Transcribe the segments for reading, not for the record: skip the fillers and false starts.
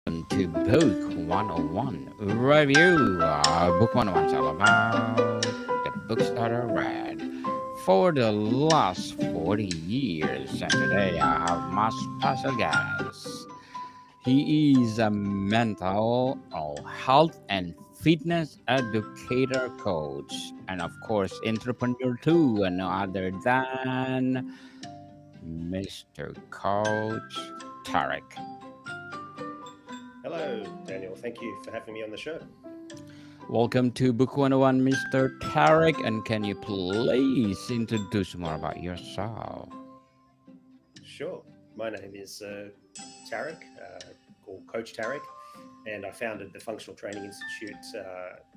to Book 101 Review. Book 101 is all about the books that I read for the last 40 years. And today I have my special guest. He is a mental health and fitness educator coach, and of course, entrepreneur too, and no other than Mr. Coach Tarek. Hello, Daniel. Thank you for having me on the show. Welcome to Book 101, Mr. Tarek. And can you please introduce more about yourself? Sure. My name is Tarek, or Coach Tarek, and I founded the Functional Training Institute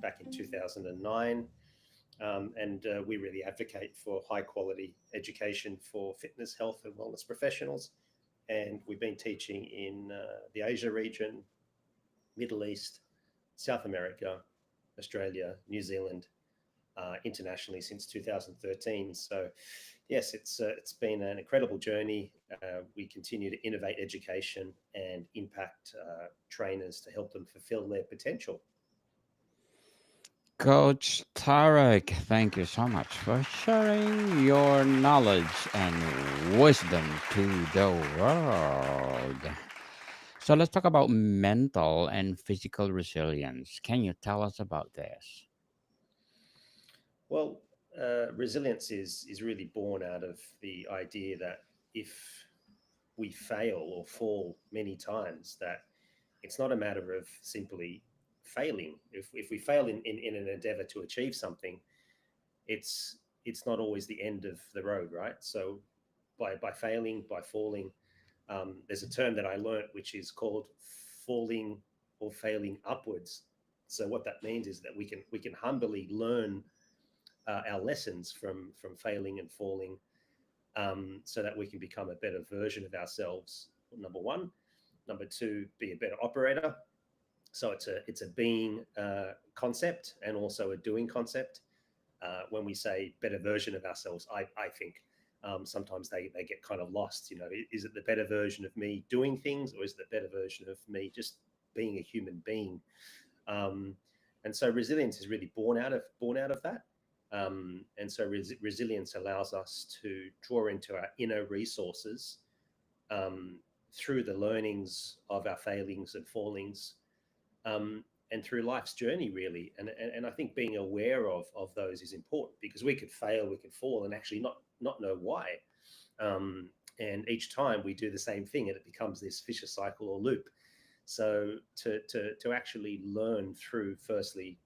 back in 2009. And we really advocate for high quality education for fitness, health, and wellness professionals. And we've been teaching in the Asia region, Middle East, South America, Australia, New Zealand, internationally since 2013. So, yes, it's been an incredible journey. We continue to innovate education and impact trainers to help them fulfill their potential. Coach Tarek, thank you so much for sharing your knowledge and wisdom to the world. So let's talk about mental and physical resilience. Can you tell us about this? Well, resilience is really born out of the idea that if we fail or fall many times, that it's not a matter of simply failing. If we fail in an endeavor to achieve something, it's not always the end of the road, right? So by failing, by falling, there's a term that I learned which is called falling or failing upwards. So what that means is that we can humbly learn our lessons from failing and falling, so that we can become a better version of ourselves. Number one, number two, be a better operator. So it's a being concept and also a doing concept. When we say better version of ourselves, I think sometimes they get kind of lost. Is it the better version of me doing things, or is it the better version of me just being a human being? Um, and so resilience is really born out of that. And so resilience allows us to draw into our inner resources, um, through the learnings of our failings and fallings, and through life's journey, really. And I think being aware of those is important, because we could fail, we could fall, and actually not know why. And each time we do the same thing, and it becomes this vicious cycle or loop. So to actually learn through, firstly,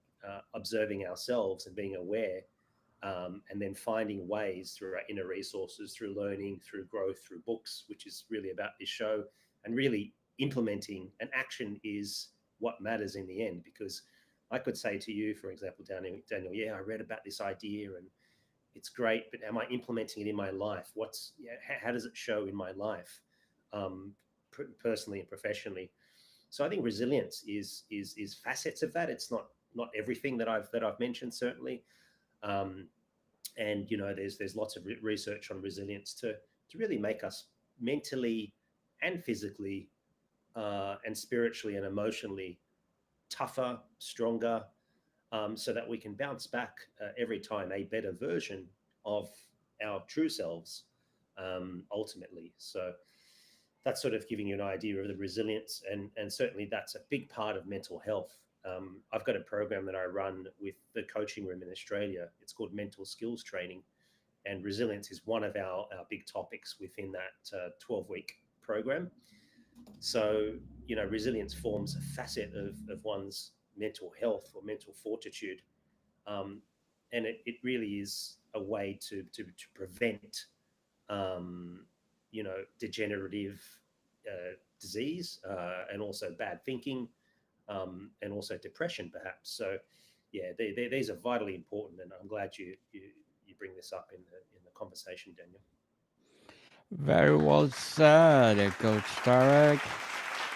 observing ourselves and being aware, and then finding ways through our inner resources, through learning, through growth, through books, which is really about this show, and really implementing an action is what matters in the end. Because I could say to you, for example, Daniel, yeah, I read about this idea and it's great, but am I implementing it in my life? How does it show in my life, um, personally and professionally? So I think resilience is facets of that. It's not everything that I've mentioned, certainly. Um, and there's lots of research on resilience to really make us mentally and physically, and spiritually and emotionally tougher, stronger, so that we can bounce back every time a better version of our true selves, ultimately. So that's sort of giving you an idea of the resilience, and certainly that's a big part of mental health. I've got a program that I run with the coaching room in Australia. It's called Mental Skills Training, and resilience is one of our big topics within that 12-week program. So, resilience forms a facet of one's mental health or mental fortitude. Um, and it really is a way to prevent, degenerative disease, and also bad thinking, and also depression, perhaps. So, yeah, these are vitally important. And I'm glad you bring this up in the conversation, Daniel. Very well said, Coach Tarek.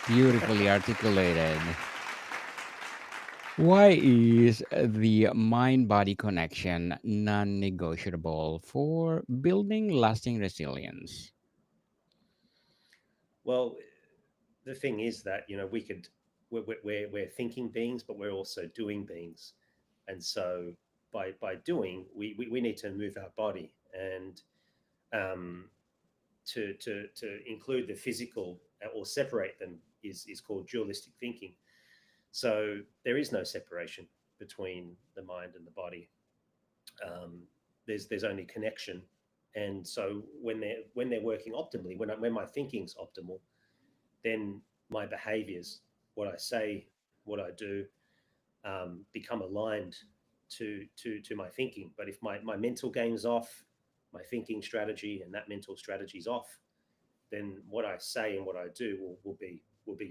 Beautifully articulated. Why is the mind body connection non negotiable for building lasting resilience? Well, the thing is that we could we're thinking beings, but we're also doing beings, and so by doing, we need to move our body, and um, to include the physical or separate them is called dualistic thinking. So there is no separation between the mind and the body. Um, there's only connection, and so when they're working optimally, when my thinking's optimal, then my behaviors, what I say, what I do, become aligned to my thinking. But if my mental game's off, my thinking strategy and that mental strategy's off, then what I say and what I do will be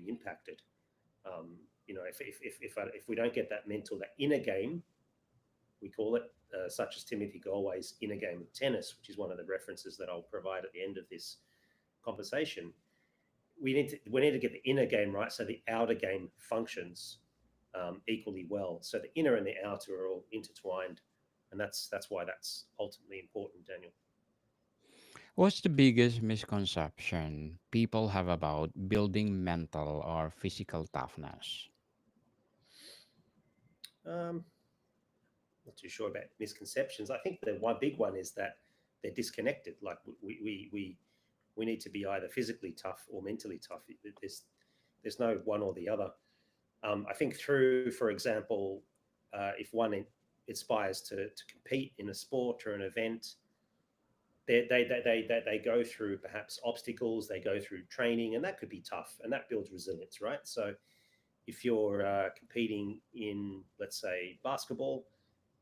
impacted. If we don't get that mental, that inner game, we call it, such as Timothy Galway's inner game of tennis, which is one of the references that I'll provide at the end of this conversation. We need to get the inner game right, so the outer game functions equally well. So the inner and the outer are all intertwined, and that's why that's ultimately important, Daniel. What's the biggest misconception people have about building mental or physical toughness? Um, Not too sure about misconceptions. I think the one big one is that they're disconnected. Like we need to be either physically tough or mentally tough. There's no one or the other. I think through, for example, if one aspires to compete in a sport or an event, they go through perhaps obstacles, they go through training, and that could be tough, and that builds resilience, right? So if you're competing in, let's say, basketball,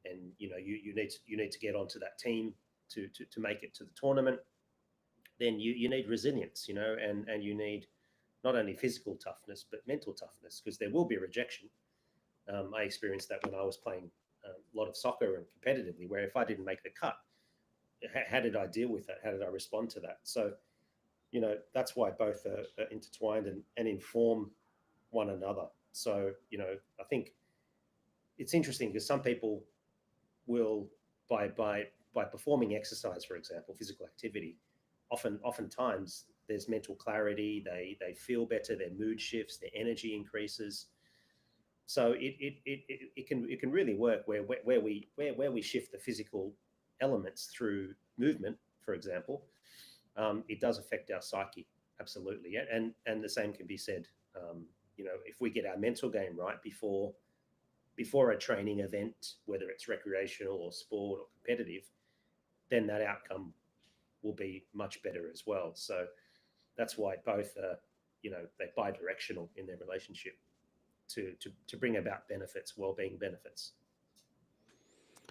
and you need to get onto that team to make it to the tournament, then you need resilience, and you need not only physical toughness but mental toughness, because there will be rejection. I experienced that when I was playing a lot of soccer and competitively, where if I didn't make the cut, how did I deal with that? How did I respond to that? So, that's why both are intertwined and inform one another. So, I think it's interesting because some people will, by performing exercise, for example, physical activity, oftentimes there's mental clarity. They feel better. Their mood shifts. Their energy increases. So it can really work where we shift the physical elements through movement, for example. It does affect our psyche, absolutely, and the same can be said. If we get our mental game right before a training event, whether it's recreational or sport or competitive, then that outcome will be much better as well. So that's why both are, they're bi-directional in their relationship to bring about benefits, well-being benefits.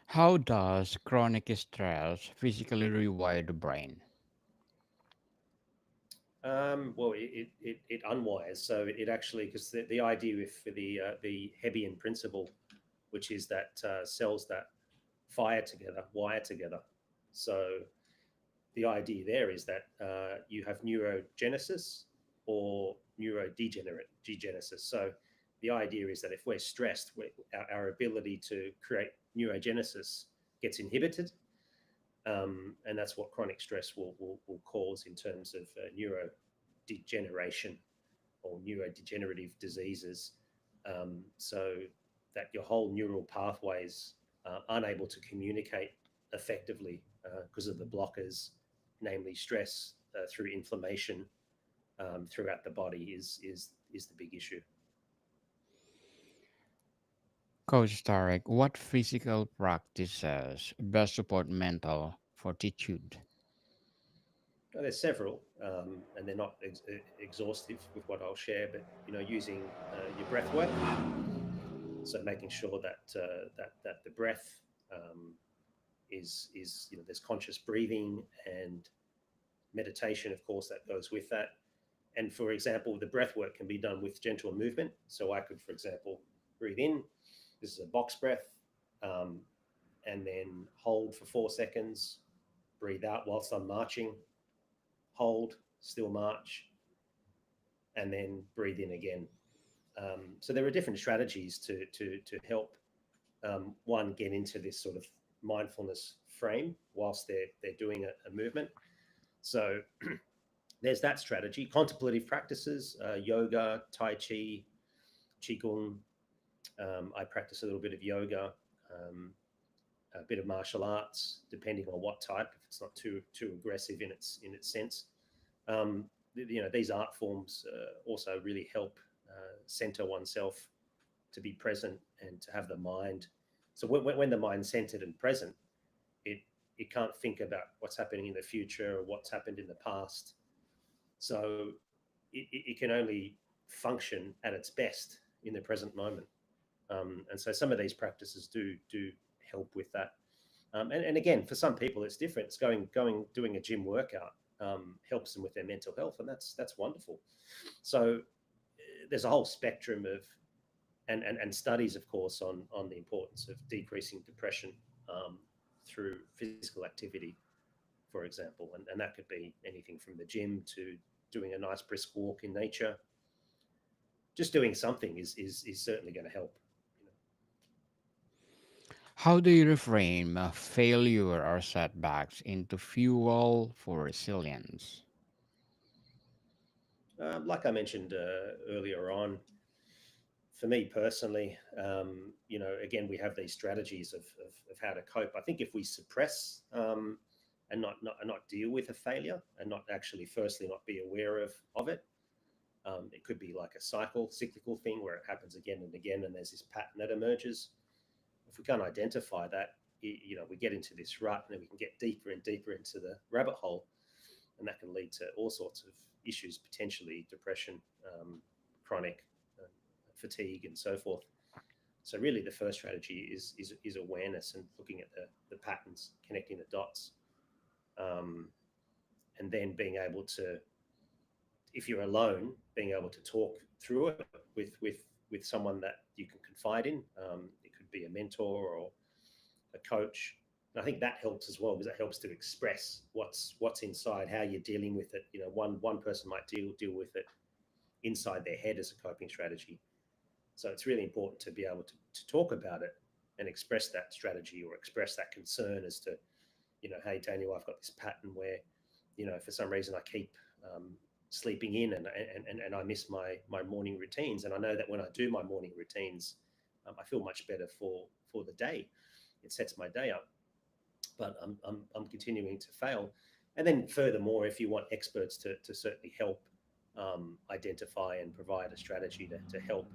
How does chronic stress physically rewire the brain? Well, it unwires. So it actually, because the idea with the Hebbian principle, which is that cells that fire together wire together. So the idea there is that you have neurogenesis or neurodegenesis. So the idea is that if we're stressed, our ability to create neurogenesis gets inhibited, and that's what chronic stress will cause in terms of neurodegeneration or neurodegenerative diseases. So that your whole neural pathways aren't able to communicate effectively because of the blockers, namely stress through inflammation throughout the body is the big issue. Coach Tarek, what physical practices best support mental fortitude? Now, there's several, and they're not exhaustive with what I'll share, but using your breath work, so making sure that the breath is there's conscious breathing and meditation, of course, that goes with that. And for example, the breath work can be done with gentle movement. So I could, for example, breathe in. This is a box breath, um, and then hold for 4 seconds. Breathe out whilst I'm marching. Hold, still march, and then breathe in again. So there are different strategies to help one get into this sort of mindfulness frame whilst they're doing a movement. So There's that strategy. Contemplative practices, yoga, Tai Chi, Qigong. I practice a little bit of yoga, um, a bit of martial arts, depending on what type. If it's not too aggressive in its sense, these art forms also really help center oneself, to be present and to have the mind. So when the mind's centered and present, it it can't think about what's happening in the future or what's happened in the past. So it can only function at its best in the present moment. And so some of these practices do help with that. And again, for some people, it's different. It's doing a gym workout helps them with their mental health, and that's wonderful. So there's a whole spectrum of and studies, of course, on the importance of decreasing depression through physical activity, for example, and that could be anything from the gym to doing a nice brisk walk in nature. Just doing something is certainly going to help. You How do you reframe failure or setbacks into fuel for resilience? Like I mentioned earlier on, for me personally, again, we have these strategies of how to cope. I think if we suppress and not deal with a failure and not actually, firstly, not be aware of it, it could be like a cyclical thing where it happens again and again, and there's this pattern that emerges. If we can't identify that, we get into this rut, and then we can get deeper and deeper into the rabbit hole, and that can lead to all sorts of issues, potentially depression, chronic fatigue, and so forth. So really, the first strategy is awareness and looking at the patterns, connecting the dots, um, and then being able to, if you're alone, being able to talk through it with someone that you can confide in. It could be a mentor or a coach. And I think that helps as well, because it helps to express what's inside, how you're dealing with it. One person might deal with it inside their head as a coping strategy. So it's really important to be able to talk about it and express that strategy or express that concern as to, hey, Daniel, I've got this pattern where, for some reason I keep sleeping in, and I miss my morning routines. And I know that when I do my morning routines, I feel much better for the day. It sets my day up, but I'm continuing to fail. And then furthermore, if you want experts to certainly help identify and provide a strategy to help,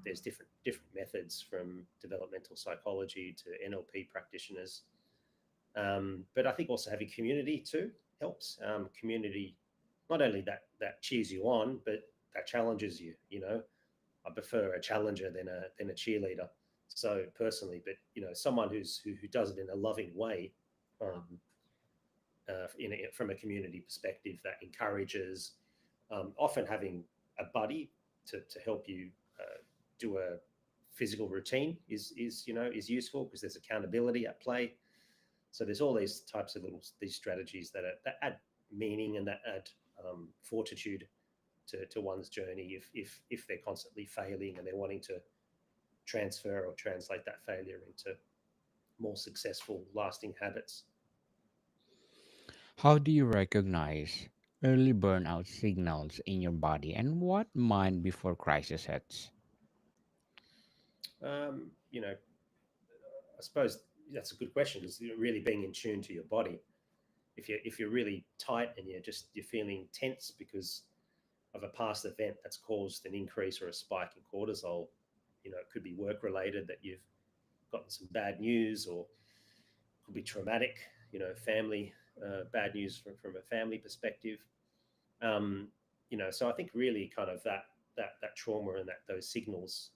there's different methods, from developmental psychology to NLP practitioners. But I think also having community too helps. Community, not only that cheers you on, but that challenges you. I prefer a challenger than a cheerleader. So personally, but someone who does it in a loving way, um, from a community perspective, that encourages. Often having a buddy to help you do a physical routine is useful, because there's accountability at play. So there's all these types of these strategies that add meaning and that add fortitude to one's journey, if they're constantly failing and they're wanting to transfer or translate that failure into more successful, lasting habits. How do you recognize early burnout signals in your body, and what mind before crisis hits? I suppose that's a good question, because really being in tune to your body. If you're really tight and you're feeling tense because of a past event that's caused an increase or a spike in cortisol, it could be work related, that you've gotten some bad news, or it could be traumatic, family, bad news from a family perspective. Um, so I think really kind of that trauma and those signals,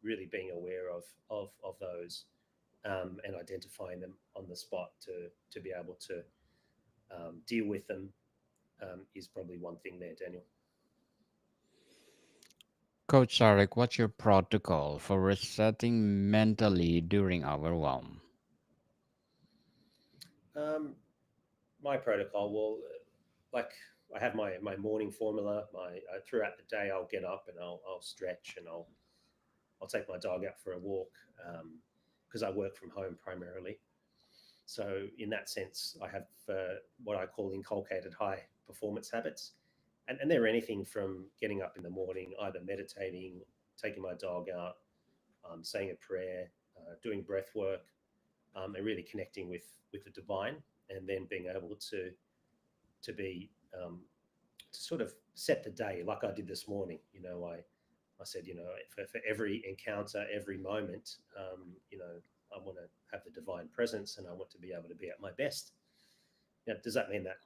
really being aware of those, and identifying them on the spot to be able to deal with them, is probably one thing there, Daniel. Coach Sarek, what's your protocol for resetting mentally during overwhelm? Um, my protocol, well, like, I have my morning formula. Throughout the day, I'll get up and I'll stretch, and I'll take my dog out for a walk, because I work from home primarily. So in that sense, I have what I call inculcated high performance habits. And they're anything from getting up in the morning, either meditating, taking my dog out, saying a prayer, doing breath work, and really connecting with the divine, and then being able to be to sort of set the day like I did this morning. I said, for every encounter, every moment, I want to have the divine presence, and I want to be able to be at my best. Now, does that mean that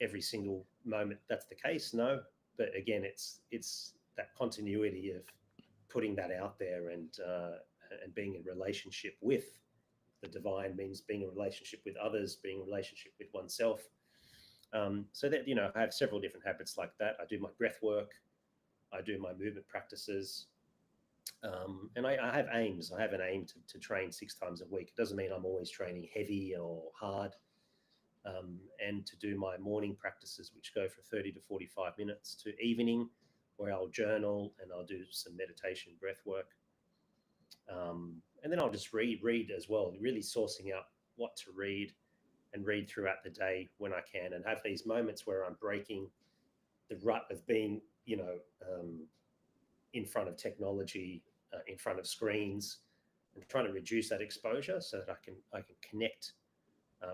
every single moment that's the case? No, but again, it's that continuity of putting that out there, and being in relationship with the divine means being in relationship with others, being in relationship with oneself. So that I have several different habits like that. I do my breath work, I do my movement practices, and I have aims. I have an aim to train 6 times a week. It doesn't mean I'm always training heavy or hard. And to do my morning practices, which go for 30 to 45 minutes, to evening, where I'll journal and I'll do some meditation, breath work. And then I'll just read as well, really sourcing out what to read, and read throughout the day when I can, and have these moments where I'm breaking the rut of being, in front of technology, in front of screens, and trying to reduce that exposure so that I can connect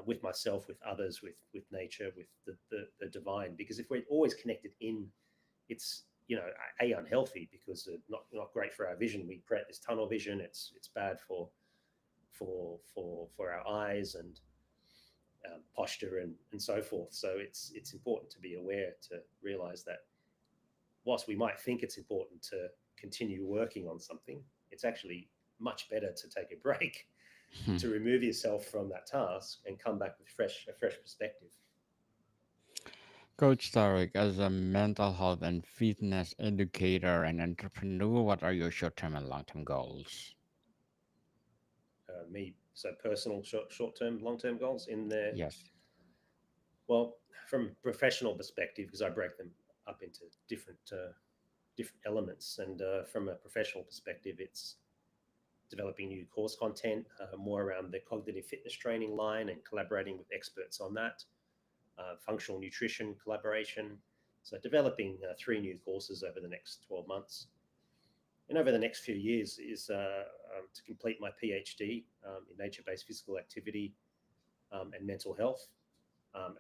with myself, with others, with nature, with the divine. Because if we're always connected in, it's unhealthy, because not great for our vision. We create this tunnel vision. It's bad for our eyes, and posture, and so forth. So it's important to be aware, to realize that whilst we might think it's important to continue working on something, it's actually much better to take a break, to remove yourself from that task and come back with a fresh perspective. Coach Tarek, as a mental health and fitness educator and entrepreneur, what are your short-term and long-term goals? Me, so personal short term, long term goals in there. Yes. Well, from a professional perspective, because I break them up into different elements, and from a professional perspective, it's developing new course content, more around the cognitive fitness training line, and collaborating with experts on that, functional nutrition collaboration. So developing 3 new courses over the next 12 months. And over the next few years is to complete my PhD in nature-based physical activity, and mental health,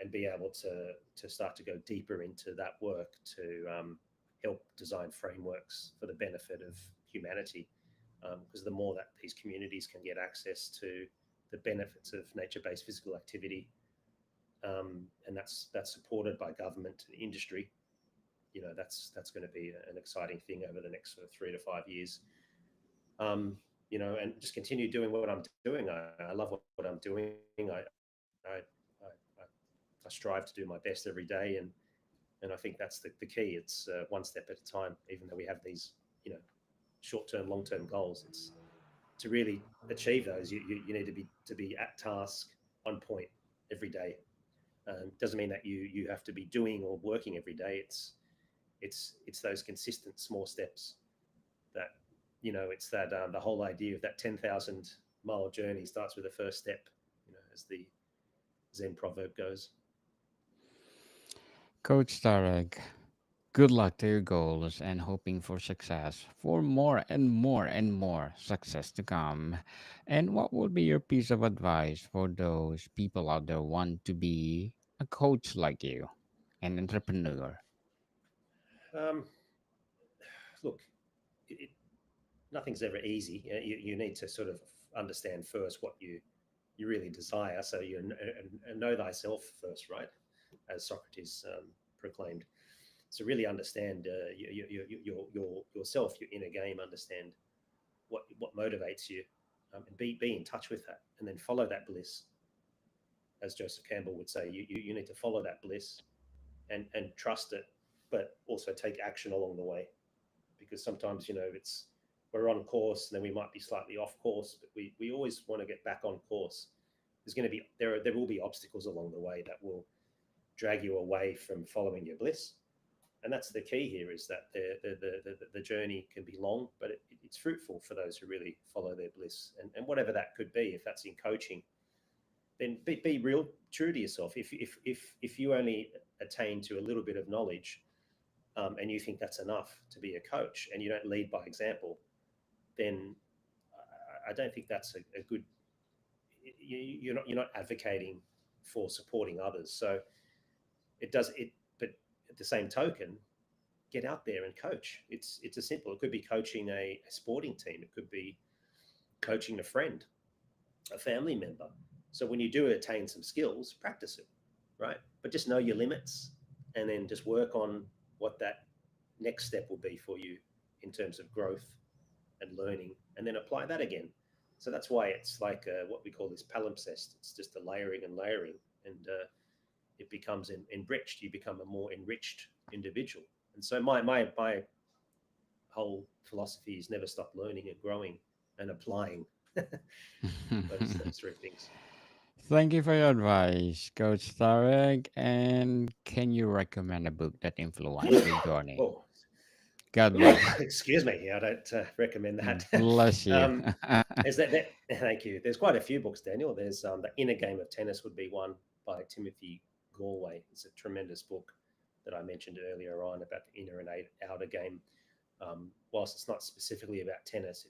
and be able to start to go deeper into that work, to help design frameworks for the benefit of humanity. Because the more that these communities can get access to the benefits of nature-based physical activity, and that's supported by government and industry, that's going to be an exciting thing over the next sort of 3 to 5 years. And just continue doing what I'm doing. I love what I'm doing. I strive to do my best every day, and I think that's the key. It's one step at a time. Even though we have these, short-term, long-term goals, it's to really achieve those. You need to be at task, on point every day. Doesn't mean that you have to be doing or working every day. It's those consistent small steps that, it's that the whole idea of that 10,000-mile journey starts with the first step, as the Zen proverb goes. Coach Tarek, good luck to your goals and hoping for success, for more and more and more success to come. And what would be your piece of advice for those people out there want to be a coach like you, an entrepreneur? Um, Look, nothing's ever easy. You need to sort of understand first what you really desire. So know thyself first, right? As Socrates proclaimed. So really understand yourself, your inner game. Understand what motivates you, and be in touch with that, and then follow that bliss. As Joseph Campbell would say, you need to follow that bliss, and trust it, but also take action along the way, because sometimes it's we're on course, and then we might be slightly off course, but we always want to get back on course. There's going to be there will be obstacles along the way that will drag you away from following your bliss. And that's the key here, is that the journey can be long, but it's fruitful for those who really follow their bliss, and whatever that could be. If that's in coaching, then be real true to yourself. If you only attain to a little bit of knowledge, and you think that's enough to be a coach, and you don't lead by example, then I don't think that's a good. You're not advocating for supporting others. So it does it, but at the same token, get out there and coach. It's a simple. It could be coaching a sporting team. It could be coaching a friend, a family member. So when you do attain some skills, practice it, right? But just know your limits, and then just work on what that next step will be for you in terms of growth and learning, and then apply that again. So that's why it's like what we call this palimpsest. It's just a layering and layering, and it becomes enriched. You become a more enriched individual. And so my whole philosophy is never stop learning and growing and applying those three things. Thank you for your advice, Coach Tarek. And can you recommend a book that influenced your journey? Oh, God bless. excuse me. I don't recommend that. Bless you. um, is that thank you. There's quite a few books, Daniel. There's The Inner Game of Tennis would be one by Timothy Galway. It's a tremendous book that I mentioned earlier on about the inner and outer game. Whilst it's not specifically about tennis,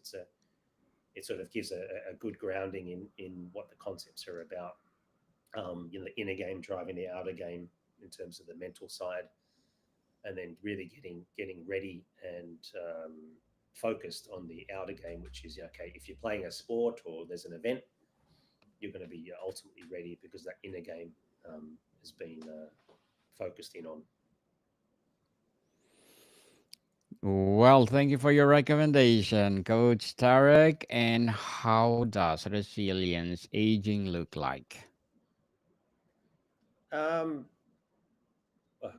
it sort of gives a good grounding in what the concepts are about. The inner game driving the outer game in terms of the mental side, and then really getting ready and focused on the outer game, which is okay. If you're playing a sport or there's an event, you're going to be ultimately ready because that inner game has been focused in on. Well, thank you for your recommendation, Coach Tarek. And how does resilience aging look like? Um,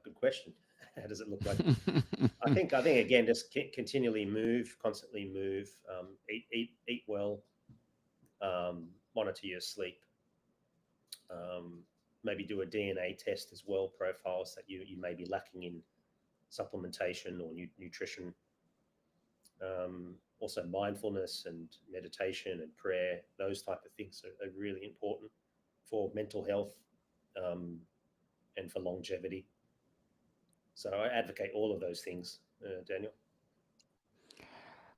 Good question. How does it look like? I think again, just continually move, constantly move, eat well, monitor your sleep, um, maybe do a DNA test as well, profiles that you may be lacking in supplementation or nutrition. Also, mindfulness and meditation and prayer; those type of things are really important for mental health, um, and for longevity. So I advocate all of those things, Daniel.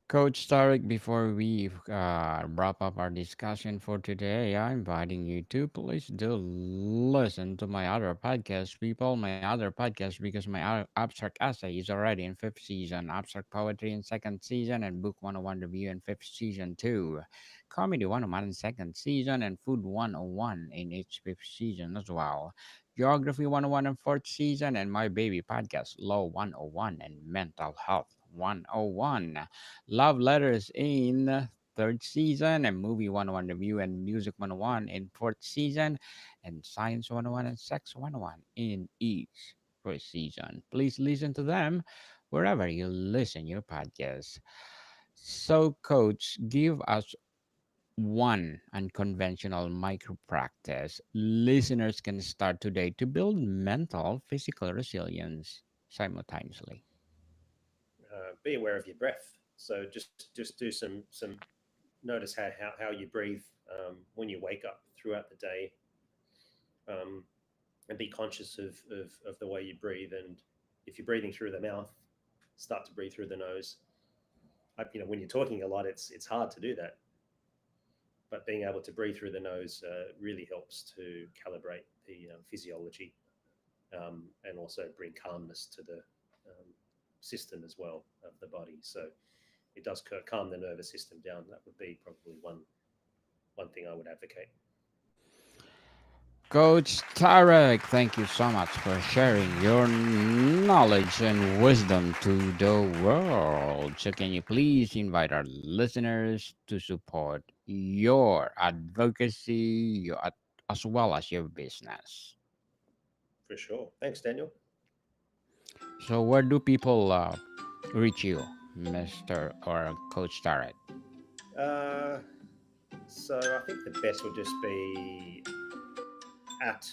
Coach Tarek, before we wrap up our discussion for today, I'm inviting you to please do listen to my other podcast, people, my other podcast, because my abstract essay is already in fifth season, abstract poetry in second season, and book 101 review in fifth season too. Comedy 101 in second season, and food 101 in each fifth season as well. Geography 101 in fourth season, and my baby podcast, Law 101 and Mental Health 101. Love Letters in third season, and Movie 101 Review and Music 101 in fourth season, and Science 101 and Sex 101 in each first season. Please listen to them wherever you listen your podcast. So, Coach, give us one unconventional micro practice listeners can start today to build mental, physical resilience simultaneously. Be aware of your breath. So just do some notice how you breathe when you wake up throughout the day, um, and be conscious of the way you breathe. And if you're breathing through the mouth, start to breathe through the nose. When you're talking a lot, it's hard to do that, but being able to breathe through the nose really helps to calibrate the physiology, and also bring calmness to the system as well of the body. So it does calm the nervous system down. That would be probably one thing I would advocate. Coach Tarek, thank you so much for sharing your knowledge and wisdom to the world. So, can you please invite our listeners to support your advocacy as well as your business? For sure. Thanks, Daniel. So, where do people reach you, Mr. or Coach Tarek? Uh, so I think the best would just be at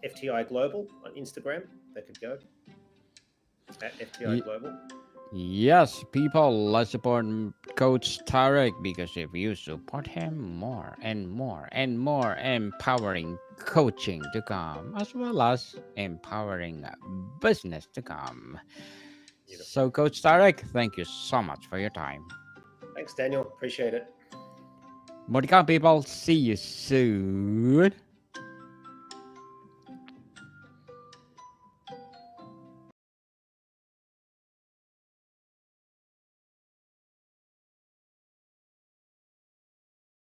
FTI Global on Instagram. They could go at FTI Y- Global. Yes, people, let's support Coach Tarek, because if you support him, more and more and more empowering coaching to come, as well as empowering business to come. Beautiful. So, Coach Tarek, thank you so much for your time. Thanks, Daniel. Appreciate it. More to come, people. See you soon.